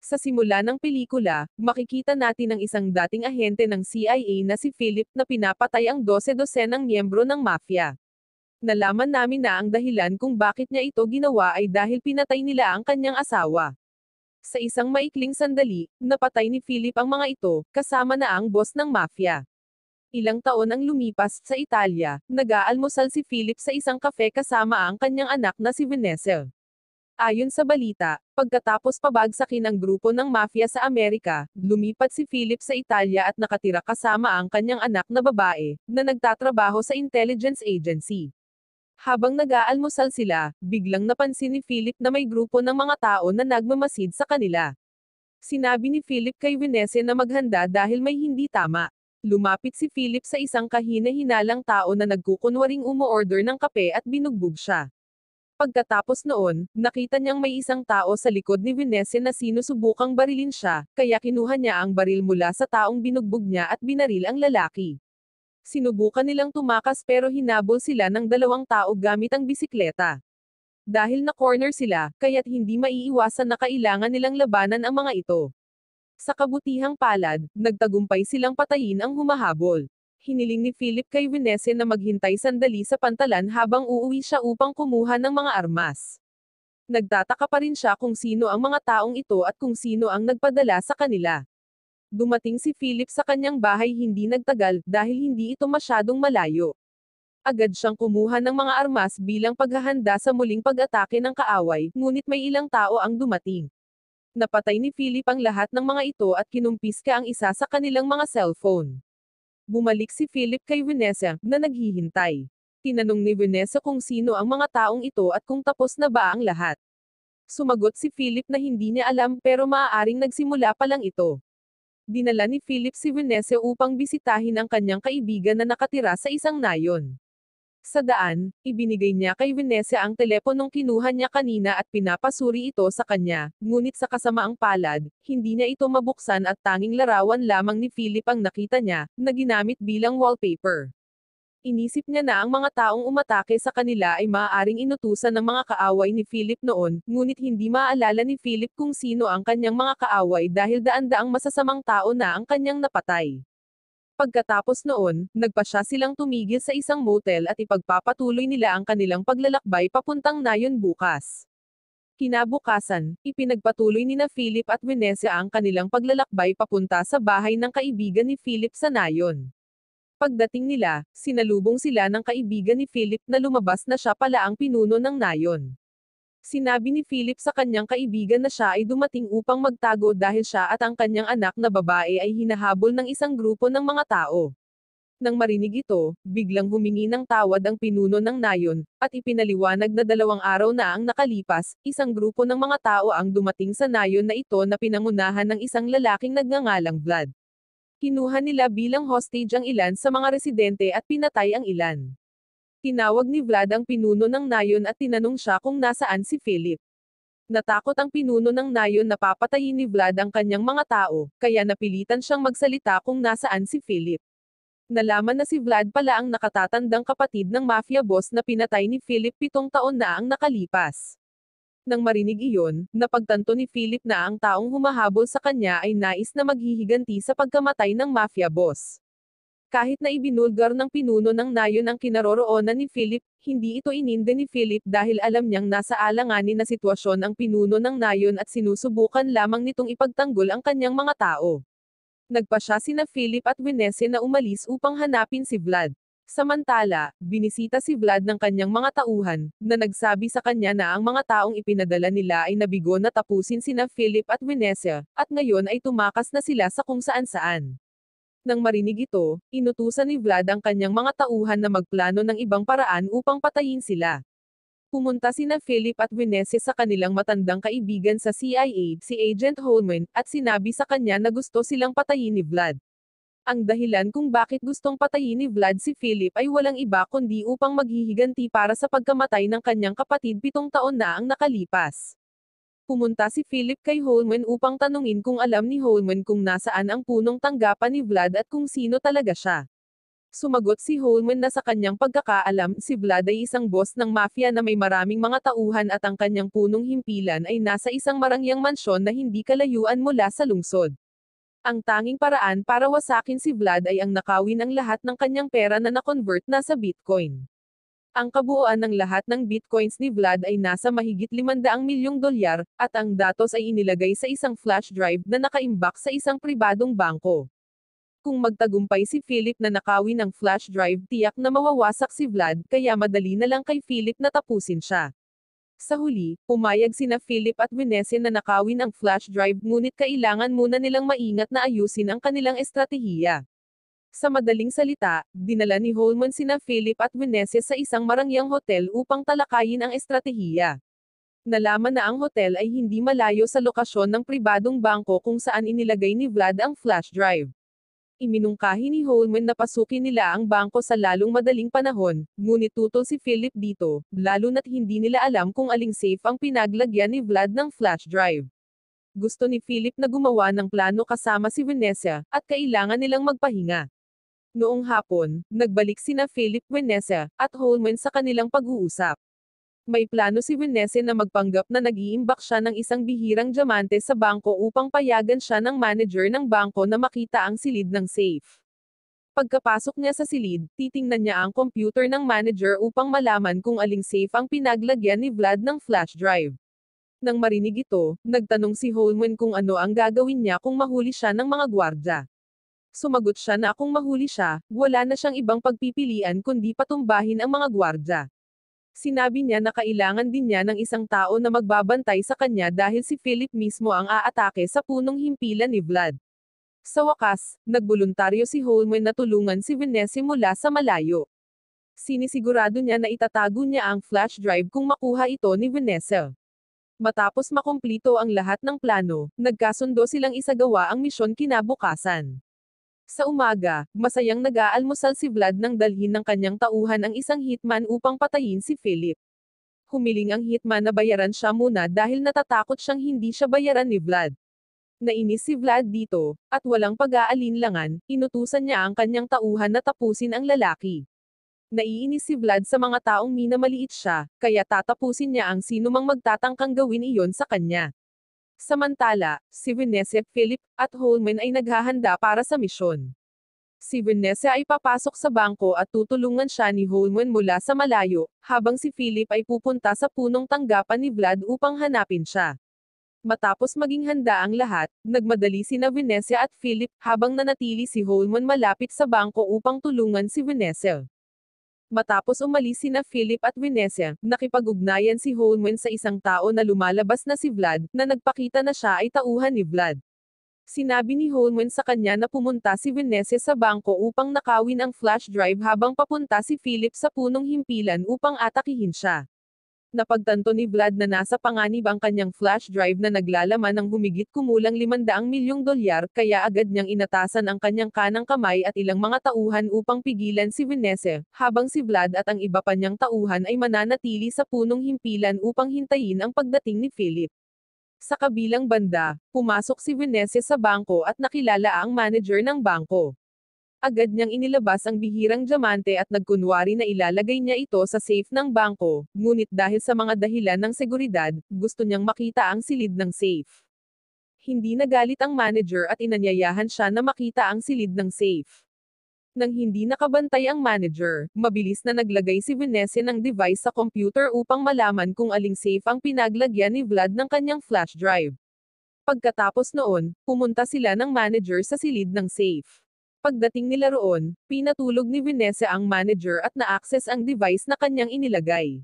Sa simula ng pelikula, makikita natin ang isang dating ahente ng CIA na si Philip na pinapatay ang 12-dosenang miyembro ng mafia. Nalaman namin na ang dahilan kung bakit niya ito ginawa ay dahil pinatay nila ang kanyang asawa. Sa isang maikling sandali, napatay ni Philip ang mga ito, kasama na ang boss ng mafia. Ilang taon ang lumipas sa Italia, nag-aalmusal si Philip sa isang kafe kasama ang kanyang anak na si Vanessa. Ayon sa balita, pagkatapos pabagsakin ang grupo ng mafia sa Amerika, lumipat si Philip sa Italia at nakatira kasama ang kanyang anak na babae, na nagtatrabaho sa intelligence agency. Habang nag-aalmusal sila, biglang napansin ni Philip na may grupo ng mga tao na nagmamasid sa kanila. Sinabi ni Philip kay Vanessa na maghanda dahil may hindi tama. Lumapit si Philip sa isang kahina-hinalang tao na nagkukunwaring umu-order ng kape at binugbog siya. Pagkatapos noon, nakita niyang may isang tao sa likod ni Vanessa na sinusubukang barilin siya, kaya kinuha niya ang baril mula sa taong binugbog niya at binaril ang lalaki. Sinubukan nilang tumakas pero hinabol sila ng dalawang tao gamit ang bisikleta. Dahil na-corner sila, kaya't hindi maiiwasan na kailangan nilang labanan ang mga ito. Sa kabutihang palad, nagtagumpay silang patayin ang humahabol. Hiniling ni Philip kay Vanessa na maghintay sandali sa pantalan habang uuwi siya upang kumuha ng mga armas. Nagtataka pa rin siya kung sino ang mga taong ito at kung sino ang nagpadala sa kanila. Dumating si Philip sa kanyang bahay hindi nagtagal dahil hindi ito masyadong malayo. Agad siyang kumuha ng mga armas bilang paghahanda sa muling pag-atake ng kaaway, ngunit may ilang tao ang dumating. Napatay ni Philip ang lahat ng mga ito at kinumpiska ang isa sa kanilang mga cellphone. Bumalik si Philip kay Vanessa, na naghihintay. Tinanong ni Vanessa kung sino ang mga taong ito at kung tapos na ba ang lahat. Sumagot si Philip na hindi niya alam pero maaaring nagsimula pa lang ito. Dinala ni Philip si Vanessa upang bisitahin ang kanyang kaibigan na nakatira sa isang nayon. Sa daan, ibinigay niya kay Vanessa ang teleponong kinuha niya kanina at pinapasuri ito sa kanya, ngunit sa kasamaang palad, hindi niya ito mabuksan at tanging larawan lamang ni Philip ang nakita niya, na ginamit bilang wallpaper. Inisip niya na ang mga taong umatake sa kanila ay maaaring inutusan ng mga kaaway ni Philip noon, ngunit hindi maalala ni Philip kung sino ang kanyang mga kaaway dahil daan-daang masasamang tao na ang kanyang napatay. Pagkatapos noon, nagpasya silang tumigil sa isang motel at ipagpapatuloy nila ang kanilang paglalakbay papuntang nayon bukas. Kinabukasan, ipinagpatuloy ni na Philip at Vanessa ang kanilang paglalakbay papunta sa bahay ng kaibigan ni Philip sa nayon. Pagdating nila, sinalubong sila ng kaibigan ni Philip na lumabas na siya pala ang pinuno ng nayon. Sinabi ni Philip sa kanyang kaibigan na siya ay dumating upang magtago dahil siya at ang kanyang anak na babae ay hinahabol ng isang grupo ng mga tao. Nang marinig ito, biglang humingi ng tawad ang pinuno ng nayon, at ipinaliwanag na 2 araw na ang nakalipas, isang grupo ng mga tao ang dumating sa nayon na ito na pinangunahan ng isang lalaking nagngangalang Vlad. Kinuha nila bilang hostage ang ilan sa mga residente at pinatay ang ilan. Tinawag ni Vlad ang pinuno ng nayon at tinanong siya kung nasaan si Philip. Natakot ang pinuno ng nayon na papatayin ni Vlad ang kanyang mga tao, kaya napilitan siyang magsalita kung nasaan si Philip. Nalaman na si Vlad pala ang nakatatandang kapatid ng mafia boss na pinatay ni Philip 7 taon na ang nakalipas. Nang marinig iyon, napagtanto ni Philip na ang taong humahabol sa kanya ay nais na maghihiganti sa pagkamatay ng mafia boss. Kahit na ibinulgar ng pinuno ng nayon ang kinaroroonan ni Philip, hindi ito ininde ni Philip dahil alam niyang nasa alanganin na sitwasyon ang pinuno ng nayon at sinusubukan lamang nitong ipagtanggol ang kanyang mga tao. Nagpasya sina Philip at Vanessa na umalis upang hanapin si Vlad. Samantala, binisita si Vlad ng kanyang mga tauhan, na nagsabi sa kanya na ang mga taong ipinadala nila ay nabigo na tapusin sina Philip at Vanessa, at ngayon ay tumakas na sila sa kung saan-saan. Nang marinig ito, inutusan ni Vlad ang kanyang mga tauhan na magplano ng ibang paraan upang patayin sila. Pumunta sina Philip at Vanessa sa kanilang matandang kaibigan sa CIA, si Agent Holman, at sinabi sa kanya na gusto silang patayin ni Vlad. Ang dahilan kung bakit gustong patayin ni Vlad si Philip ay walang iba kundi upang maghihiganti para sa pagkamatay ng kanyang kapatid 7 taon na ang nakalipas. Pumunta si Philip kay Holman upang tanungin kung alam ni Holman kung nasaan ang punong tanggapan ni Vlad at kung sino talaga siya. Sumagot si Holman na sa kanyang pagkakaalam, si Vlad ay isang boss ng mafia na may maraming mga tauhan at ang kanyang punong himpilan ay nasa isang marangyang mansyon na hindi kalayuan mula sa lungsod. Ang tanging paraan para wasakin si Vlad ay ang nakawin ang lahat ng kanyang pera na na-convert na sa Bitcoin. Ang kabuuan ng lahat ng bitcoins ni Vlad ay nasa mahigit 500 milyong dolyar, at ang datos ay inilagay sa isang flash drive na nakaimbak sa isang pribadong bangko. Kung magtagumpay si Philip na nakawin ang flash drive, tiyak na mawawasak si Vlad, kaya madali na lang kay Philip na tapusin siya. Sa huli, pumayag sina Philip at Vanessa na nakawin ang flash drive, ngunit kailangan muna nilang maingat na ayusin ang kanilang estratehiya. Sa madaling salita, dinala ni Holman sina Philip at Vanessa sa isang marangyang hotel upang talakayin ang estratehiya. Nalaman na ang hotel ay hindi malayo sa lokasyon ng pribadong bangko kung saan inilagay ni Vlad ang flash drive. Iminungkahi ni Holman na pasukin nila ang bangko sa lalong madaling panahon, ngunit tutol si Philip dito, lalo na't hindi nila alam kung aling safe ang pinaglagyan ni Vlad ng flash drive. Gusto ni Philip na gumawa ng plano kasama si Vanessa, at kailangan nilang magpahinga. Noong hapon, nagbalik sina Philip, Vanessa, at Holman sa kanilang pag-uusap. May plano si Vanessa na magpanggap na nag-iimbak siya ng isang bihirang diamante sa bangko upang payagan siya ng manager ng bangko na makita ang silid ng safe. Pagkapasok niya sa silid, titingnan niya ang computer ng manager upang malaman kung aling safe ang pinaglagyan ni Vlad ng flash drive. Nang marinig ito, nagtanong si Holman kung ano ang gagawin niya kung mahuli siya ng mga gwardya. Sumagot siya na kung mahuli siya, wala na siyang ibang pagpipilian kundi patumbahin ang mga gwardya. Sinabi niya na kailangan din niya ng isang tao na magbabantay sa kanya dahil si Philip mismo ang aatake sa punong himpilan ni Vlad. Sa wakas, nagboluntaryo si Holman na tulungan si Vanessa mula sa malayo. Sinisigurado niya na itatago niya ang flash drive kung makuha ito ni Vanessa. Matapos makumplito ang lahat ng plano, nagkasundo silang isagawa ang misyon kinabukasan. Sa umaga, masayang nag-aalmusal si Vlad nang dalhin ng kanyang tauhan ang isang hitman upang patayin si Philip. Humiling ang hitman na bayaran siya muna dahil natatakot siyang hindi siya bayaran ni Vlad. Nainis si Vlad dito, at walang pag-aalinlangan, inutusan niya ang kanyang tauhan na tapusin ang lalaki. Naiinis si Vlad sa mga taong minamaliit siya, kaya tatapusin niya ang sinumang magtatangkang gawin iyon sa kanya. Samantala, si Vanessa, Philip, at Holman ay naghahanda para sa misyon. Si Vanessa ay papasok sa bangko at tutulungan siya ni Holman mula sa malayo, habang si Philip ay pupunta sa punong tanggapan ni Vlad upang hanapin siya. Matapos maging handa ang lahat, nagmadali sina Vanessa at Philip, habang nanatili si Holman malapit sa bangko upang tulungan si Vanessa. Matapos umalis sina Philip at Vanessa, nakipag-ugnayan si Holman sa isang tao na lumalabas na si Vlad, na nagpakita na siya ay tauhan ni Vlad. Sinabi ni Holman sa kanya na pumunta si Vanessa sa bangko upang nakawin ang flash drive habang papunta si Philip sa punong himpilan upang atakihin siya. Napagtanto ni Vlad na nasa panganib ang kanyang flash drive na naglalaman ng humigit kumulang 500 milyong dolyar, kaya agad niyang inatasan ang kanyang kanang kamay at ilang mga tauhan upang pigilan si Vanessa, habang si Vlad at ang iba pa niyang tauhan ay mananatili sa punong himpilan upang hintayin ang pagdating ni Philip. Sa kabilang banda, pumasok si Vanessa sa bangko at nakilala ang manager ng bangko. Agad niyang inilabas ang bihirang diamante at nagkunwari na ilalagay niya ito sa safe ng bangko, ngunit dahil sa mga dahilan ng seguridad, gusto niyang makita ang silid ng safe. Hindi nagalit ang manager at inanyayahan siya na makita ang silid ng safe. Nang hindi nakabantay ang manager, mabilis na naglagay si Vanessa ng device sa computer upang malaman kung aling safe ang pinaglagyan ni Vlad ng kanyang flash drive. Pagkatapos noon, pumunta sila ng manager sa silid ng safe. Pagdating nila roon, pinatulog ni Vanessa ang manager at na-access ang device na kanyang inilagay.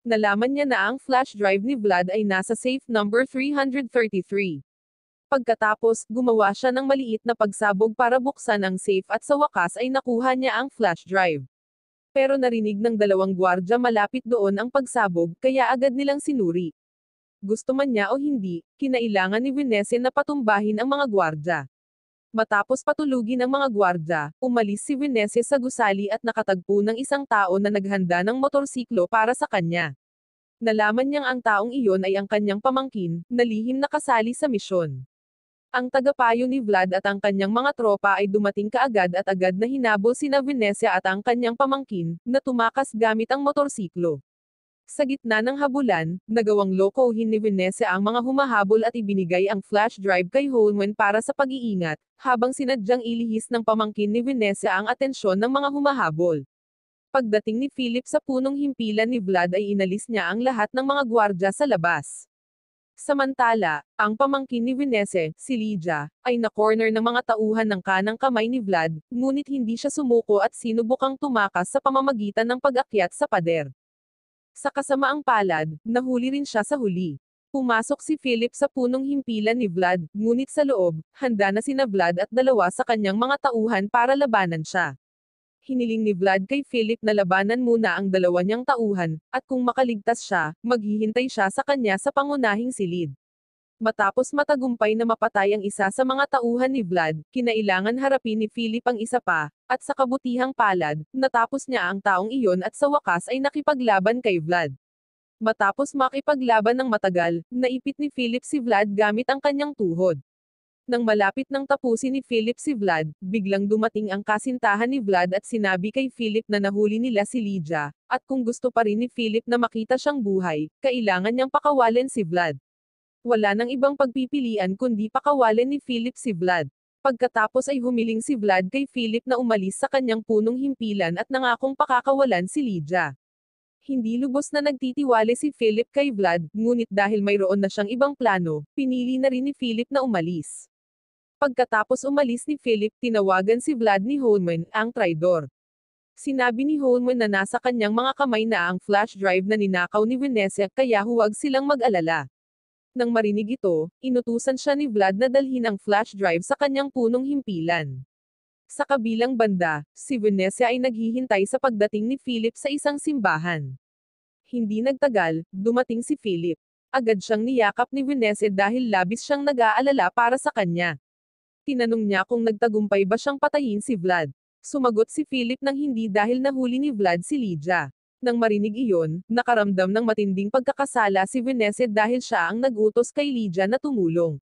Nalaman niya na ang flash drive ni Vlad ay nasa safe number 333. Pagkatapos, gumawa siya ng maliit na pagsabog para buksan ang safe at sa wakas ay nakuha niya ang flash drive. Pero narinig ng dalawang gwardya malapit doon ang pagsabog, kaya agad nilang sinuri. Gusto man niya o hindi, kinailangan ni Vanessa na patumbahin ang mga gwardya. Matapos patulugin ang mga gwardya, umalis si Vanessa sa gusali at nakatagpo ng isang tao na naghanda ng motorsiklo para sa kanya. Nalaman niyang ang taong iyon ay ang kanyang pamangkin, na lihim na kasali sa misyon. Ang tagapayo ni Vlad at ang kanyang mga tropa ay dumating kaagad at agad na hinabol sina Venecia at ang kanyang pamangkin, na tumakas gamit ang motorsiklo. Sa gitna ng habulan, nagawang lokohin ni Venecia ang mga humahabol at ibinigay ang flash drive kay Holman para sa pag-iingat, habang sinadyang ilihis ng pamangkin ni Venecia ang atensyon ng mga humahabol. Pagdating ni Philip sa punong himpilan ni Vlad ay inalis niya ang lahat ng mga gwardya sa labas. Samantala, ang pamangkin ni Venecia, si Lydia, ay na-corner ng mga tauhan ng kanang kamay ni Vlad, ngunit hindi siya sumuko at sinubukang tumakas sa pamamagitan ng pag-akyat sa pader. Sa kasamaang palad, nahuli rin siya sa huli. Pumasok si Philip sa punong himpilan ni Vlad, ngunit sa loob, handa na sina Vlad at dalawa sa kanyang mga tauhan para labanan siya. Hiniling ni Vlad kay Philip na labanan muna ang dalawa niyang tauhan, at kung makaligtas siya, maghihintay siya sa kanya sa pangunahing silid. Matapos matagumpay na mapatay ang isa sa mga tauhan ni Vlad, kinailangan harapin ni Philip ang isa pa, at sa kabutihang palad, natapos niya ang taong iyon at sa wakas ay nakipaglaban kay Vlad. Matapos makipaglaban ng matagal, naipit ni Philip si Vlad gamit ang kanyang tuhod. Nang malapit nang tapusin ni Philip si Vlad, biglang dumating ang kasintahan ni Vlad at sinabi kay Philip na nahuli nila si Lydia, at kung gusto pa rin ni Philip na makita siyang buhay, kailangan niyang pakawalin si Vlad. Wala nang ibang pagpipilian kundi pakawalin ni Philip si Vlad. Pagkatapos ay humiling si Vlad kay Philip na umalis sa kanyang punong himpilan at nangakong pakakawalan si Lydia. Hindi lubos na nagtitiwala si Philip kay Vlad, ngunit dahil mayroon na siyang ibang plano, pinili na rin ni Philip na umalis. Pagkatapos umalis ni Philip, tinawagan si Vlad ni Holman, ang traidor. Sinabi ni Holman na nasa kanyang mga kamay na ang flash drive na ninakaw ni Venecia, kaya huwag silang mag-alala. Nang marinig ito, inutusan siya ni Vlad na dalhin ang flash drive sa kanyang punong himpilan. Sa kabilang banda, si Venecia ay naghihintay sa pagdating ni Philip sa isang simbahan. Hindi nagtagal, dumating si Philip. Agad siyang niyakap ni Venecia dahil labis siyang nag-aalala para sa kanya. Tinanong niya kung nagtagumpay ba siyang patayin si Vlad. Sumagot si Philip nang hindi dahil nahuli ni Vlad si Lydia. Nang marinig iyon, nakaramdam ng matinding pagkakasala si Venecia dahil siya ang nag-utos kay Lydia na tumulong.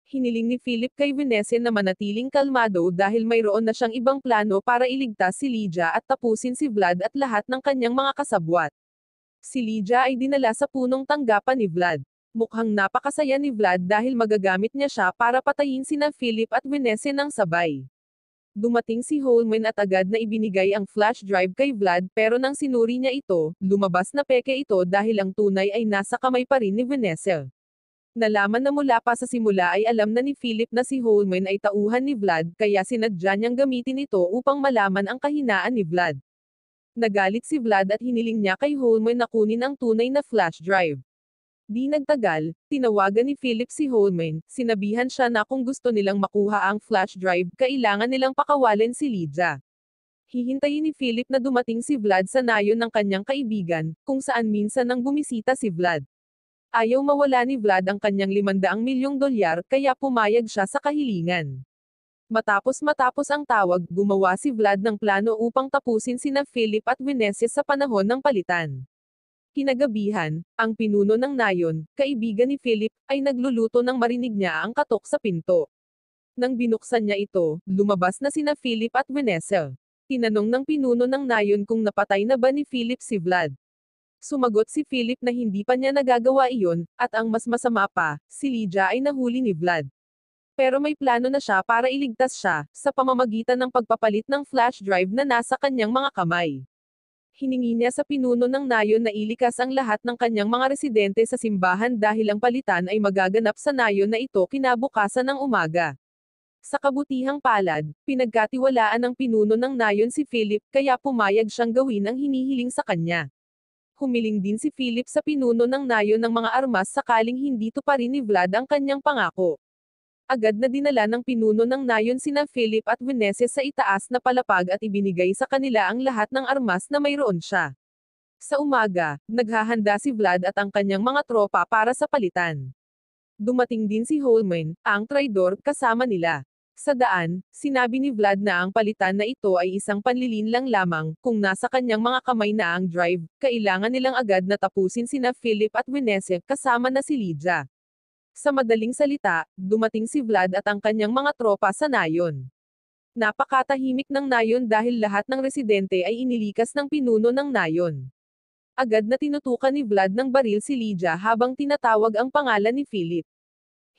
Hiniling ni Philip kay Venecia na manatiling kalmado dahil mayroon na siyang ibang plano para iligtas si Lydia at tapusin si Vlad at lahat ng kanyang mga kasabwat. Si Lydia ay dinala sa punong tanggapan ni Vlad. Mukhang napakasaya ni Vlad dahil magagamit niya siya para patayin sina Philip at Venecia ng sabay. Dumating si Holman at agad na ibinigay ang flash drive kay Vlad pero nang sinuri niya ito, lumabas na peke ito dahil ang tunay ay nasa kamay pa rin ni Venecia. Nalaman na mula pa sa simula ay alam na ni Philip na si Holman ay tauhan ni Vlad kaya sinadya niyang gamitin ito upang malaman ang kahinaan ni Vlad. Nagalit si Vlad at hiniling niya kay Holman na kunin ang tunay na flash drive. Di nagtagal, tinawagan ni Philip si Holman, sinabihan siya na kung gusto nilang makuha ang flash drive, kailangan nilang pakawalin si Lydia. Hihintayin ni Philip na dumating si Vlad sa nayon ng kanyang kaibigan, kung saan minsan nang bumisita si Vlad. Ayaw mawala ni Vlad ang kanyang $500 milyong, kaya pumayag siya sa kahilingan. Matapos ang tawag, gumawa si Vlad ng plano upang tapusin sina Philip at Venecia sa panahon ng palitan. Kinagabihan, ang pinuno ng nayon, kaibigan ni Philip, ay nagluluto nang marinig niya ang katok sa pinto. Nang binuksan niya ito, lumabas na sina Philip at Venecia. Tinanong ng pinuno ng nayon kung napatay na ba ni Philip si Vlad. Sumagot si Philip na hindi pa niya nagagawa iyon, at ang mas masama pa, si Lydia ay nahuli ni Vlad. Pero may plano na siya para iligtas siya, sa pamamagitan ng pagpapalit ng flash drive na nasa kanyang mga kamay. Hiningi niya sa pinuno ng nayon na ilikas ang lahat ng kanyang mga residente sa simbahan dahil ang palitan ay magaganap sa nayon na ito kinabukasan ng umaga. Sa kabutihang palad, pinagkatiwalaan ng pinuno ng nayon si Philip kaya pumayag siyang gawin ang hinihiling sa kanya. Humiling din si Philip sa pinuno ng nayon ng mga armas sakaling hindi tuparin ni Vlad ang kanyang pangako. Agad na dinala ng pinuno ng nayon sina Philip at Venecia sa itaas na palapag at ibinigay sa kanila ang lahat ng armas na mayroon siya. Sa umaga, naghahanda si Vlad at ang kanyang mga tropa para sa palitan. Dumating din si Holman, ang traidor, kasama nila. Sa daan, sinabi ni Vlad na ang palitan na ito ay isang panlilinlang lamang, kung nasa kanyang mga kamay na ang drive, kailangan nilang agad na tapusin sina Philip at Venecia kasama na si Lydia. Sa madaling salita, dumating si Vlad at ang kanyang mga tropa sa nayon. Napakatahimik ng nayon dahil lahat ng residente ay inilikas ng pinuno ng nayon. Agad na tinutukan ni Vlad ng baril si Lydia habang tinatawag ang pangalan ni Philip.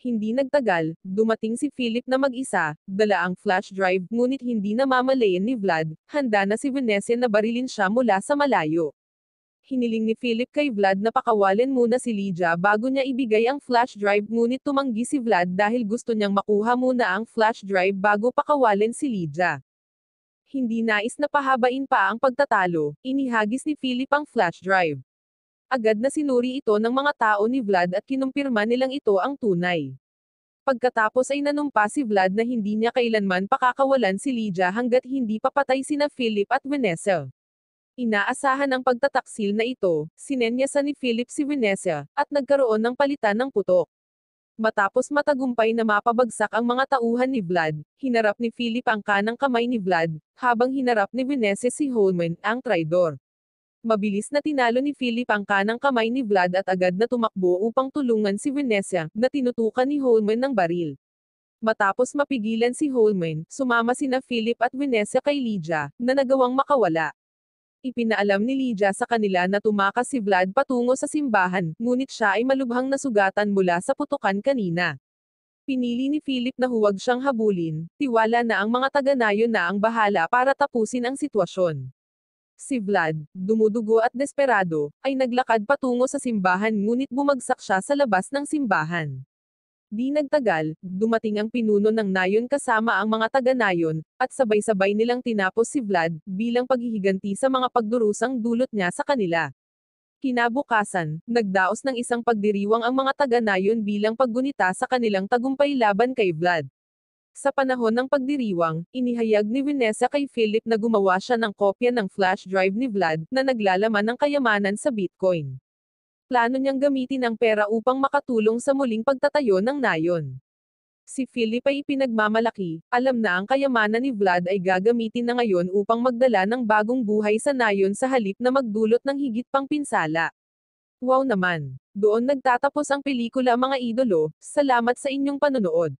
Hindi nagtagal, dumating si Philip na mag-isa, dala ang flash drive, ngunit hindi namamalayan ni Vlad, handa na si Vanessa na barilin siya mula sa malayo. Hiniling ni Philip kay Vlad na pakawalan muna si Lydia bago niya ibigay ang flash drive, ngunit tumanggi si Vlad dahil gusto niyang makuha muna ang flash drive bago pakawalan si Lydia. Hindi nais na pahabain pa ang pagtatalo, inihagis ni Philip ang flash drive. Agad na sinuri ito ng mga tao ni Vlad at kinumpirma nilang ito ang tunay. Pagkatapos ay nanumpa si Vlad na hindi niya kailanman pakakawalan si Lydia hanggat hindi papatay sina Philip at Vanessa. Inaasahan ang pagtataksil na ito, sinenyasan ni Philip si Vanessa, at nagkaroon ng palitan ng putok. Matapos matagumpay na mapabagsak ang mga tauhan ni Vlad, hinarap ni Philip ang kanang kamay ni Vlad, habang hinarap ni Vanessa si Holman, ang traidor. Mabilis na tinalo ni Philip ang kanang kamay ni Vlad at agad na tumakbo upang tulungan si Vanessa, na tinutukan ni Holman ng baril. Matapos mapigilan si Holman, sumama sina Philip at Vanessa kay Lydia, na nagawang makawala. Ipinaalam ni Lydia sa kanila na tumakas si Vlad patungo sa simbahan, ngunit siya ay malubhang nasugatan mula sa putukan kanina. Pinili ni Philip na huwag siyang habulin, tiwala na ang mga taga-nayon na ang bahala para tapusin ang sitwasyon. Si Vlad, dumudugo at desperado, ay naglakad patungo sa simbahan ngunit bumagsak siya sa labas ng simbahan. Di nagtagal, dumating ang pinuno ng nayon kasama ang mga taga-nayon, at sabay-sabay nilang tinapos si Vlad, bilang paghihiganti sa mga pagdurusang dulot niya sa kanila. Kinabukasan, nagdaos ng isang pagdiriwang ang mga taga-nayon bilang paggunita sa kanilang tagumpay laban kay Vlad. Sa panahon ng pagdiriwang, inihayag ni Vanessa kay Philip na gumawa siya ng kopya ng flash drive ni Vlad, na naglalaman ng kayamanan sa Bitcoin. Plano niyang gamitin ang pera upang makatulong sa muling pagtatayo ng nayon. Si Philip ay ipinagmamalaki, alam na ang kayamanan ni Vlad ay gagamitin na ngayon upang magdala ng bagong buhay sa nayon sa halip na magdulot ng higit pang pinsala. Wow naman! Doon nagtatapos ang pelikula mga idolo, salamat sa inyong panonood.